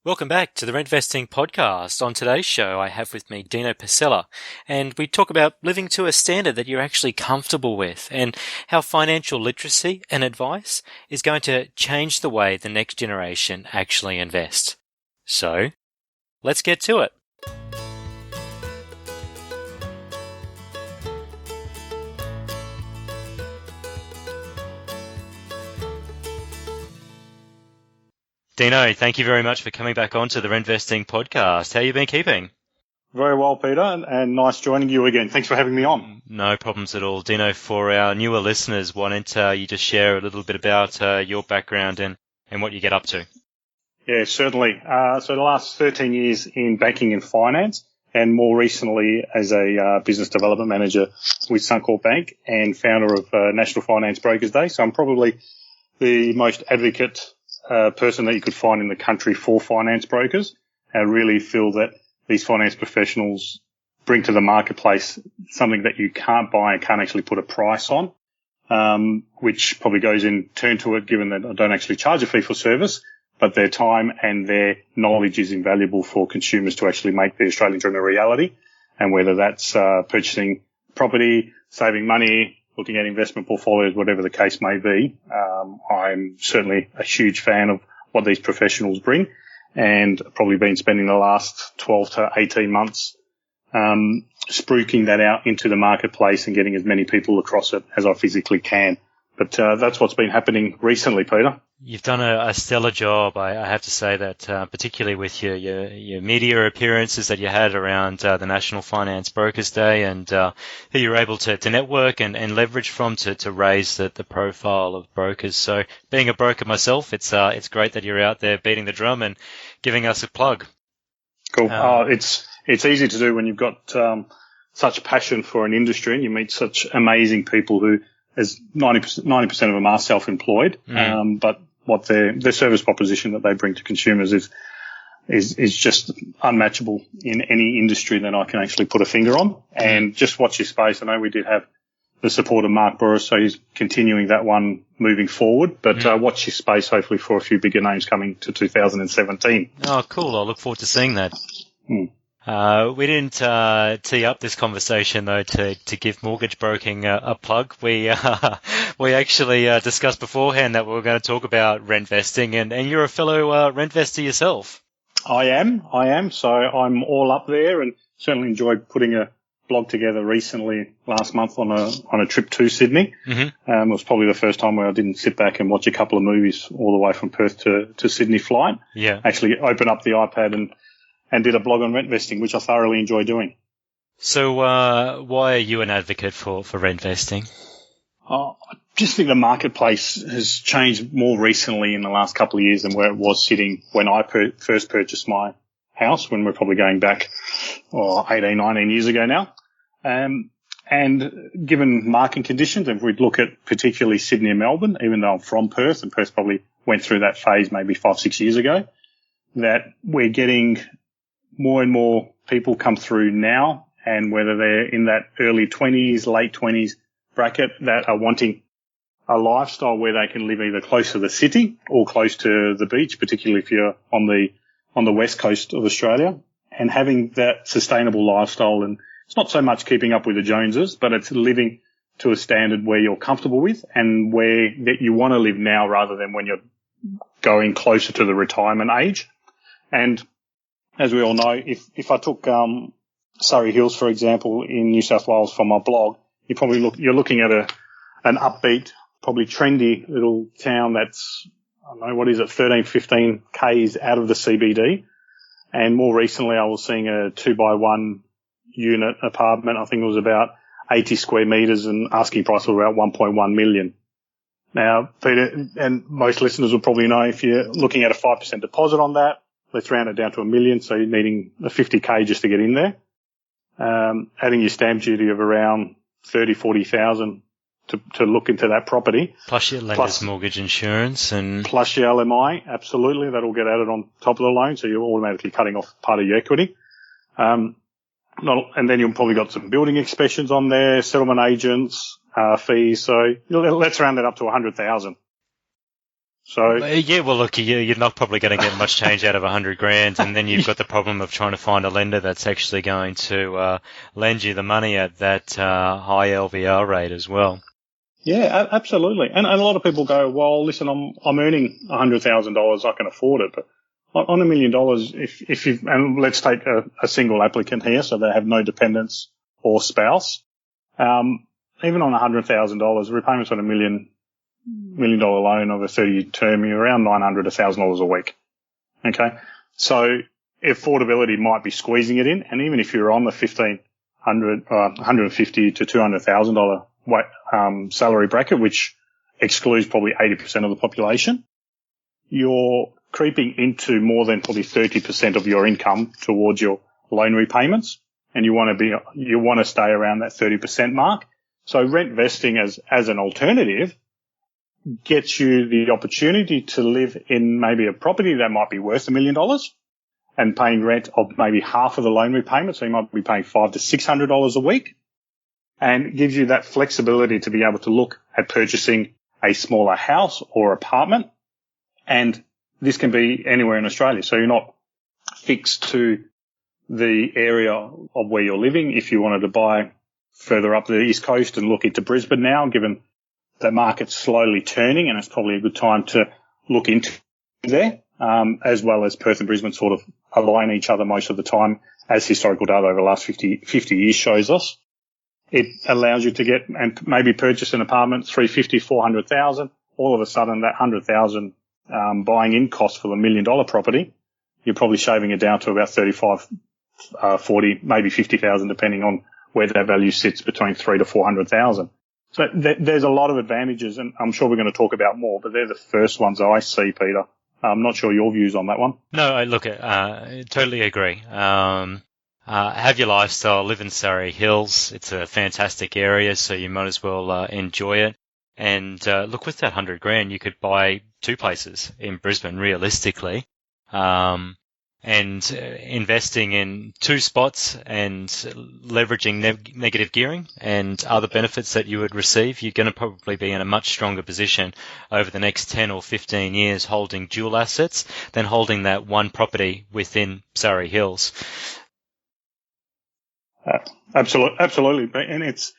Welcome back to the Rentvesting podcast. On today's show, I have with me Dino Pacella, and we talk about living to a standard that you're actually comfortable with and how financial literacy and advice is going to change the way the next generation actually invest. So, let's get to it. Dino, thank you very much for coming back onto the Rentvesting podcast. How you been keeping? Very well, Peter, and nice joining you again. Thanks for having me on. No problems at all. Dino, for our newer listeners, why don't you just share a little bit about your background and what you get up to? Yeah, certainly. So the last 13 years in banking and finance, and more recently as a business development manager with Suncorp Bank and founder of National Finance Brokers Day. So I'm probably the most advocate person that you could find in the country for finance brokers. I really feel that these finance professionals bring to the marketplace something that you can't buy and can't actually put a price on, which probably goes in turn to it, given that I don't actually charge a fee for service, but their time and their knowledge is invaluable for consumers to actually make the Australian dream a reality. And whether that's purchasing property, saving money, looking at investment portfolios, whatever the case may be, I'm certainly a huge fan of what these professionals bring, and probably been spending the last 12 to 18 months spruiking that out into the marketplace and getting as many people across it as I physically can. But that's what's been happening recently, Peter. You've done a stellar job. I have to say that, particularly with your media appearances that you had around the National Finance Brokers Day, and who you were able to network and leverage from to raise the profile of brokers. So, being a broker myself, it's great that you're out there beating the drum and giving us a plug. Cool. It's easy to do when you've got such passion for an industry and you meet such amazing people who, as 90% of them are self-employed, but what their service proposition that they bring to consumers is just unmatchable in any industry that I can actually put a finger on. And just watch your space. I know we did have the support of Mark Burris, so he's continuing that one moving forward. But watch your space, hopefully, for a few bigger names coming to 2017. Oh, cool. I'll look forward to seeing that. We didn't tee up this conversation, though, to give mortgage broking a plug. We actually discussed beforehand that we were going to talk about rentvesting, and you're a fellow rentvestor yourself. I am. So I'm all up there, and certainly enjoyed putting a blog together recently last month on a trip to Sydney. It was probably the first time where I didn't sit back and watch a couple of movies all the way from Perth to Sydney flight. Yeah. Actually open up the iPad and did a blog on rentvesting, which I thoroughly enjoy doing. So why are you an advocate for rentvesting? I just think the marketplace has changed more recently in the last couple of years than where it was sitting when I first purchased my house, when we're probably going back 18, 19 years ago now. And given market conditions, if we look at particularly Sydney and Melbourne, even though I'm from Perth, and Perth probably went through that phase maybe 5-6 years ago, that we're getting more and more people come through now, and whether they're in that early 20s, late 20s bracket, that are wanting a lifestyle where they can live either close to the city or close to the beach, particularly if you're on the west coast of Australia, and having that sustainable lifestyle. And it's not so much keeping up with the Joneses, but it's living to a standard where you're comfortable with and where that you want to live now rather than when you're going closer to the retirement age. And as we all know, if I took Surrey Hills, for example, in New South Wales from my blog, you're looking at an upbeat, probably trendy little town that's, I don't know, what is it, 13, 15 Ks out of the CBD. And more recently, I was seeing a 2x1 unit apartment. I think it was about 80 square metres, and asking price was about 1.1 million. Now, Peter, and most listeners will probably know, if you're looking at a 5% deposit on that, let's round it down to $1 million, so you're needing a 50K just to get in there. Adding your stamp duty of around 40,000 to look into that property. Plus your lender's mortgage insurance and plus your LMI, absolutely. That'll get added on top of the loan, so you're automatically cutting off part of your equity. And then you've probably got some building inspections on there, settlement agents, fees. So let's round it up to 100,000. So Yeah, well, look, you're not probably going to get much change out of 100 grand, and then you've got the problem of trying to find a lender that's actually going to lend you the money at that high LVR rate as well. yeah, absolutely. And a lot of people go, well, listen, I'm earning $100,000, I can afford it, but on $1 million, if you, and let's take a single applicant here, so they have no dependents or spouse, even on $100,000, repayments on $1 million loan of a 30-year term, you're around $900, $1,000 a week. Okay. So affordability might be squeezing it in. And even if you're on the $150 to $200,000 salary bracket, which excludes probably 80% of the population, you're creeping into more than probably 30% of your income towards your loan repayments. And you want to stay around that 30% mark. So rent vesting as an alternative gets you the opportunity to live in maybe a property that might be worth $1 million and paying rent of maybe half of the loan repayment. So you might be paying $500 to $600 a week, and gives you that flexibility to be able to look at purchasing a smaller house or apartment. And this can be anywhere in Australia. So you're not fixed to the area of where you're living. If you wanted to buy further up the East Coast and look into Brisbane now, given that market's slowly turning, and it's probably a good time to look into there, as well as Perth and Brisbane sort of align each other most of the time, as historical data over the last 50 years shows us. It allows you to get and maybe purchase an apartment, 350, 400,000. All of a sudden, that 100,000 buying in cost for the $1 million property, you're probably shaving it down to about 35, 40, maybe 50,000, depending on where that value sits, between 300 to 400,000. So there's a lot of advantages, and I'm sure we're going to talk about more, but they're the first ones I see, Peter. I'm not sure your views on that one. No, I totally agree. Have your lifestyle, live in Surrey Hills. It's a fantastic area, so you might as well enjoy it. And look, with that 100 grand, you could buy 2 places in Brisbane, realistically. And investing in 2 spots and leveraging negative gearing and other benefits that you would receive, you're going to probably be in a much stronger position over the next 10 or 15 years holding dual assets than holding that one property within Surrey Hills. Absolutely. And it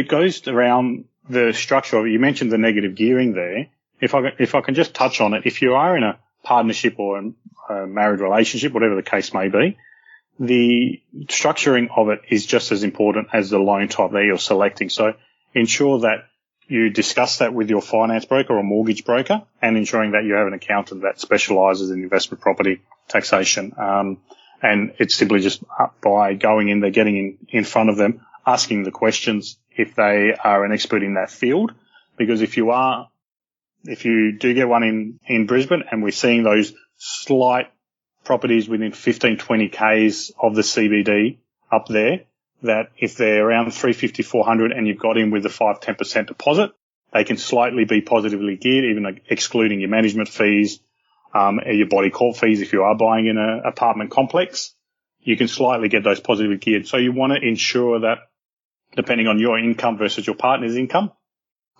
goes around the structure of it. You mentioned the negative gearing there. If I can just touch on it, if you are in a partnership or a married relationship, whatever the case may be, the structuring of it is just as important as the loan type that you're selecting. So ensure that you discuss that with your finance broker or mortgage broker, and ensuring that you have an accountant that specialises in investment property taxation. And it's simply just by going in there, getting in front of them, asking the questions if they are an expert in that field. Because if you do get one in Brisbane, and we're seeing those slight properties within 15, 20 Ks of the CBD up there, that if they're around 350, 400 and you've got in with the 5, 10% deposit, they can slightly be positively geared, even excluding your management fees, your body corp fees. If you are buying in an apartment complex, you can slightly get those positively geared. So you want to ensure that, depending on your income versus your partner's income,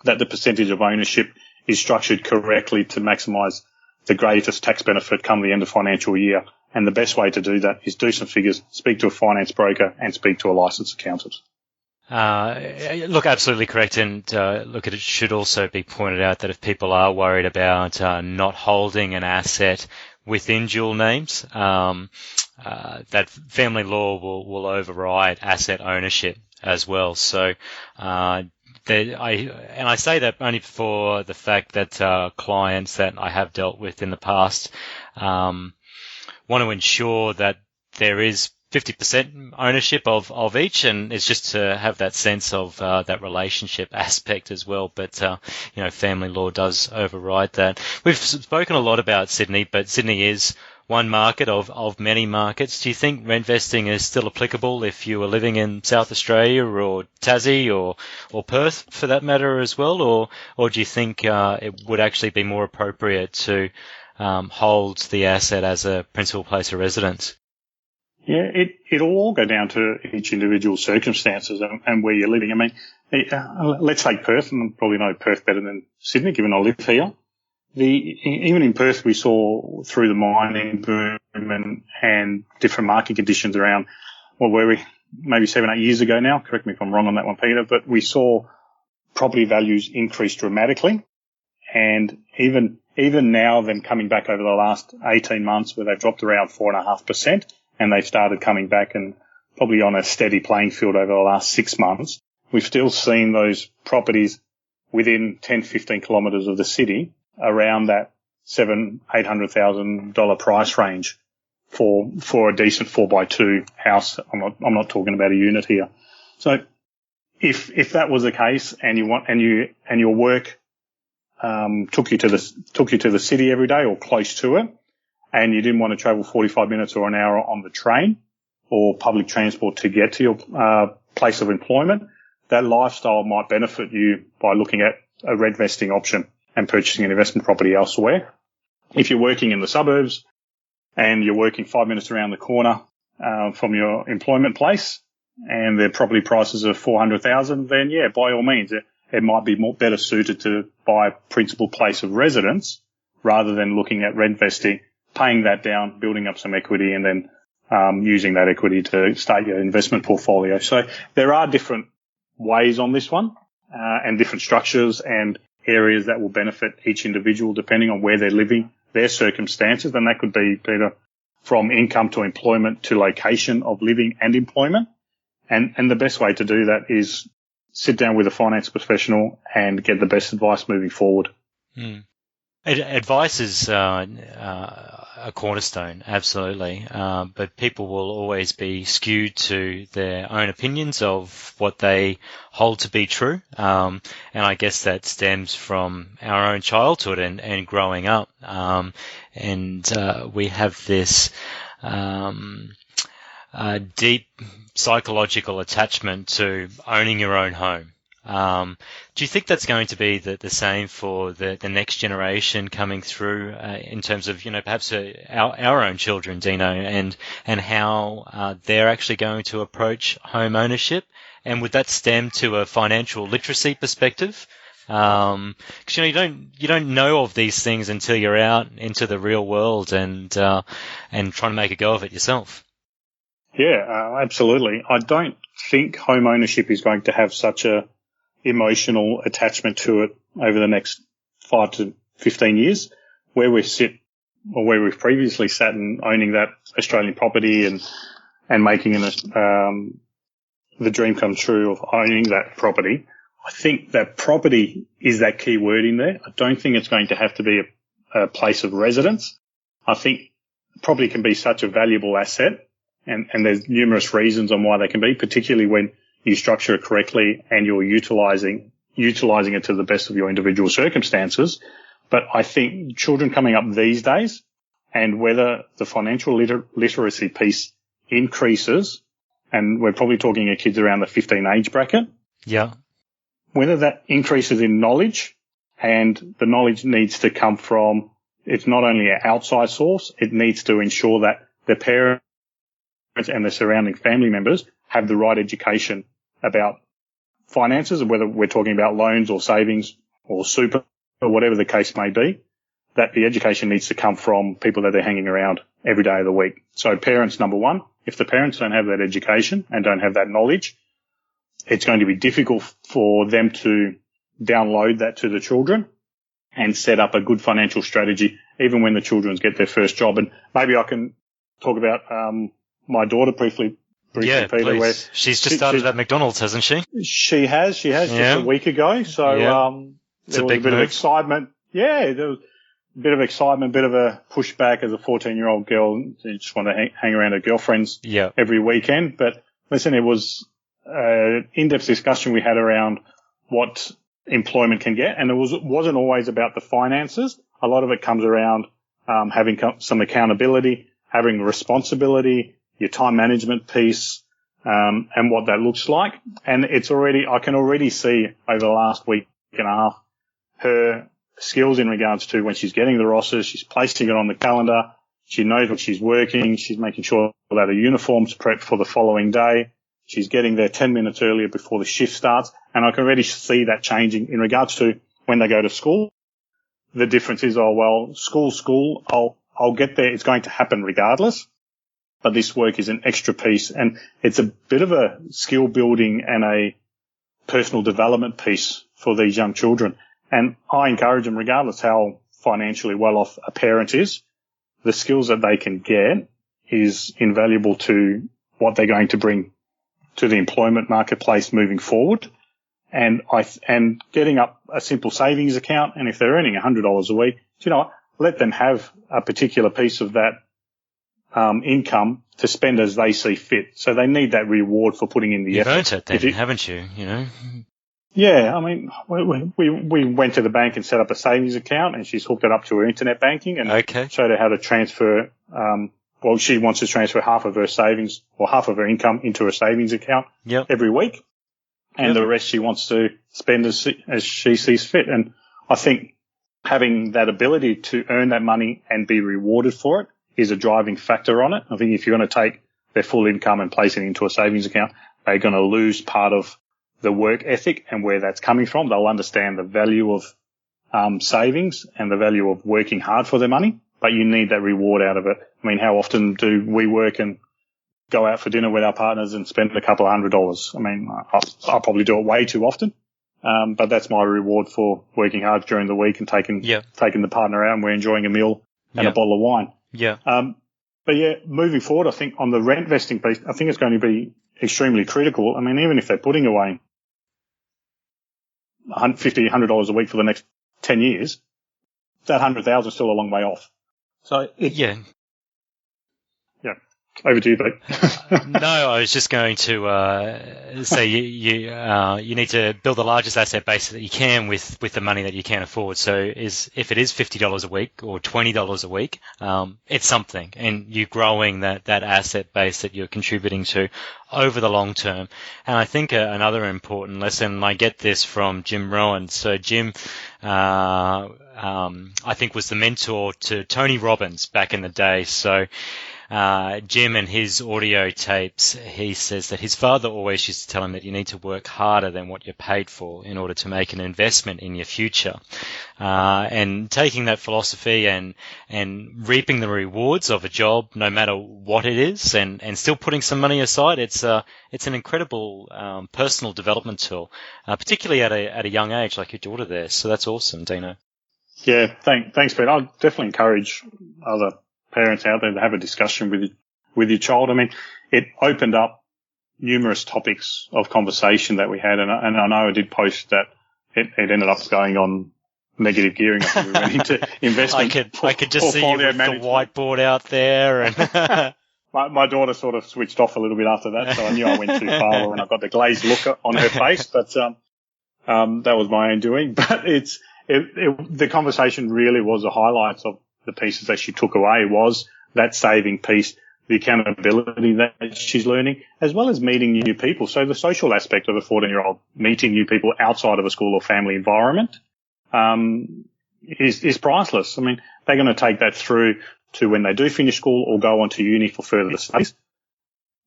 that the percentage of ownership is structured correctly to maximise the greatest tax benefit come the end of financial year. And the best way to do that is do some figures, speak to a finance broker, and speak to a licensed accountant. Look, absolutely correct. And look, it should also be pointed out that if people are worried about not holding an asset within dual names, that family law will override asset ownership as well. So I say that only for the fact that clients that I have dealt with in the past want to ensure that there is 50% ownership of each, and it's just to have that sense of that relationship aspect as well. But family law does override that. We've spoken a lot about Sydney, but Sydney is one market of many markets. Do you think rentvesting is still applicable if you were living in South Australia or Tassie or Perth for that matter as well, or do you think it would actually be more appropriate to hold the asset as a principal place of residence? Yeah, it'll all go down to each individual circumstances and where you're living. I mean, let's take Perth, and I probably know Perth better than Sydney, given I live here. even in Perth, we saw through the mining boom and different market conditions around, where we maybe 7-8 years ago now. Correct me if I'm wrong on that one, Peter, but we saw property values increase dramatically. And even now, them coming back over the last 18 months, where they've dropped around 4.5%, and they've started coming back and probably on a steady playing field over the last 6 months, we've still seen those properties within 10, 15 kilometres of the city around that $700,000-$800,000 price range for a decent 4x2 house. I'm not talking about a unit here. So if that was the case, and your work took you to the city every day or close to it, and you didn't want to travel 45 minutes or an hour on the train or public transport to get to your place of employment, that lifestyle might benefit you by looking at a rentvesting option and purchasing an investment property elsewhere. If you're working in the suburbs and you're working 5 minutes around the corner from your employment place, and their property prices are $400,000, then yeah, by all means, it might be better suited to buy a principal place of residence rather than looking at rentvesting, paying that down, building up some equity, and then using that equity to start your investment portfolio. So there are different ways on this one, and different structures and areas that will benefit each individual depending on where they're living, their circumstances. And that could be, Peter, from income to employment to location of living and employment. And the best way to do that is sit down with a finance professional and get the best advice moving forward. Mm. Advice is a cornerstone, absolutely. But people will always be skewed to their own opinions of what they hold to be true. And I guess that stems from our own childhood and growing up. And we have this deep psychological attachment to owning your own home. Do you think that's going to be the same for the next generation coming through in terms of, perhaps our own children, Dino, and how they're actually going to approach home ownership? And would that stem to a financial literacy perspective? Because you don't know of these things until you're out into the real world and trying to make a go of it yourself. Yeah, absolutely. I don't think home ownership is going to have such a emotional attachment to it over the next 5 to 15 years, where we've previously sat and owning that Australian property and making the dream come true of owning that property. I think that property is that key word in there. I don't think it's going to have to be a place of residence. I think property can be such a valuable asset, and there's numerous reasons on why they can be, particularly when you structure it correctly and you're utilizing it to the best of your individual circumstances. But I think children coming up these days, and whether the financial literacy piece increases, and we're probably talking of kids around the 15 age bracket. Yeah. Whether that increases in knowledge, and the knowledge needs to come from, it's not only an outside source, it needs to ensure that the parents and the surrounding family members have the right education about finances, and whether we're talking about loans or savings or super or whatever the case may be, that the education needs to come from people that they're hanging around every day of the week. So parents, number one, if the parents don't have that education and don't have that knowledge, it's going to be difficult for them to download that to the children and set up a good financial strategy, even when the children get their first job. And maybe I can talk about my daughter briefly, yeah, Peter. please. Where she's just started at McDonald's, hasn't she? She has just a week ago. So there was a bit of excitement. Yeah, there was a bit of excitement, a bit of a pushback as a 14-year-old girl. You just want to hang around her girlfriends every weekend. But listen, it was an in-depth discussion we had around what employment can get, and it wasn't always about the finances. A lot of it comes around having some accountability, having responsibility, your time management piece, and what that looks like. And I can already see over the last week and a half her skills in regards to when she's getting the rosters, she's placing it on the calendar, she knows what she's working, she's making sure that her uniform's prepped for the following day, she's getting there 10 minutes earlier before the shift starts. And I can already see that changing in regards to when they go to school. the difference is, school, I'll get there. It's going to happen regardless. But this work is an extra piece, and it's a bit of a skill building and a personal development piece for these young children. And I encourage them, regardless how financially well off a parent is, the skills that they can get is invaluable to what they're going to bring to the employment marketplace moving forward. And getting up a simple savings account, and if they're earning $100 a week, let them have a particular piece of that income to spend as they see fit. So they need that reward for putting in the effort. You've earned it then, haven't you? Yeah, I mean, we went to the bank and set up a savings account, and she's hooked it up to her internet banking and showed her how to transfer. She wants to transfer half of her savings or half of her income into a savings account every week, and the rest she wants to spend as she sees fit. And I think having that ability to earn that money and be rewarded for it is a driving factor on it. I think if you're going to take their full income and place it into a savings account, they're going to lose part of the work ethic and where that's coming from. They'll understand the value of savings and the value of working hard for their money, but you need that reward out of it. I mean, how often do we work and go out for dinner with our partners and spend a couple of $100? I mean, I'll probably do it way too often, but that's my reward for working hard during the week and taking the partner out, and we're enjoying a meal and a bottle of wine. Yeah. But moving forward, I think on the rent vesting piece, I think it's going to be extremely critical. I mean, even if they're putting away $50, $100 a week for the next 10 years, that 100,000 is still a long way off. So over to you, Pete. No, I was just going to say you need to build the largest asset base that you can with the money that you can afford. So if it is $50 a week or $20 a week, it's something, and you're growing that asset base that you're contributing to over the long term. And I think another important lesson, and I get this from Jim Rowan. So Jim, I think, was the mentor to Tony Robbins back in the day. So Jim and his audio tapes, he says that his father always used to tell him that you need to work harder than what you're paid for in order to make an investment in your future. And taking that philosophy and reaping the rewards of a job, no matter what it is, and still putting some money aside, it's an incredible personal development tool, particularly at a young age like your daughter there. So that's awesome, Dino. Yeah, thanks, Pete. I'll definitely encourage other parents out there to have a discussion with your child. I mean, it opened up numerous topics of conversation that we had, and I know I did post that it ended up going on negative gearing. We went into investment. I could just see you with the whiteboard out there, and my daughter sort of switched off a little bit after that, so I knew I went too far, and I got the glazed look on her face. But that was my own doing. But the conversation really was the highlights of the pieces that she took away was that saving piece, the accountability that she's learning, as well as meeting new people. So the social aspect of a 14-year-old meeting new people outside of a school or family environment is priceless. I mean, they're going to take that through to when they do finish school or go on to uni for further studies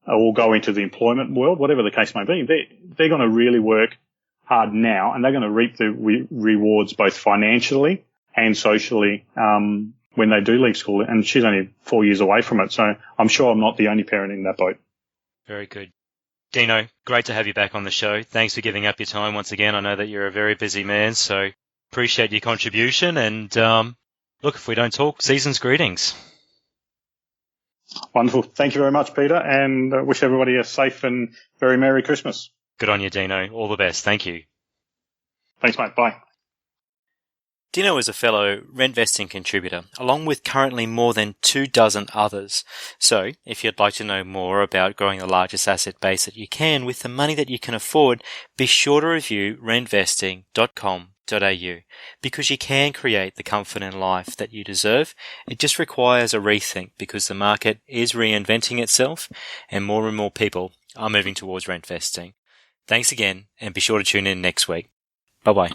or go into the employment world, whatever the case may be. They're going to really work hard now, and they're going to reap the rewards both financially and socially when they do leave school, and she's only 4 years away from it. So I'm sure I'm not the only parent in that boat. Very good. Dino, great to have you back on the show. Thanks for giving up your time once again. I know that you're a very busy man, so appreciate your contribution. And look, if we don't talk, season's greetings. Wonderful. Thank you very much, Peter, and wish everybody a safe and very Merry Christmas. Good on you, Dino. All the best. Thank you. Thanks, mate. Bye. Dino is a fellow Rentvesting contributor, along with currently more than 24 others. So, if you'd like to know more about growing the largest asset base that you can with the money that you can afford, be sure to review rentvesting.com.au, because you can create the comfort in life that you deserve. It just requires a rethink, because the market is reinventing itself and more people are moving towards rentvesting. Thanks again, and be sure to tune in next week. Bye-bye.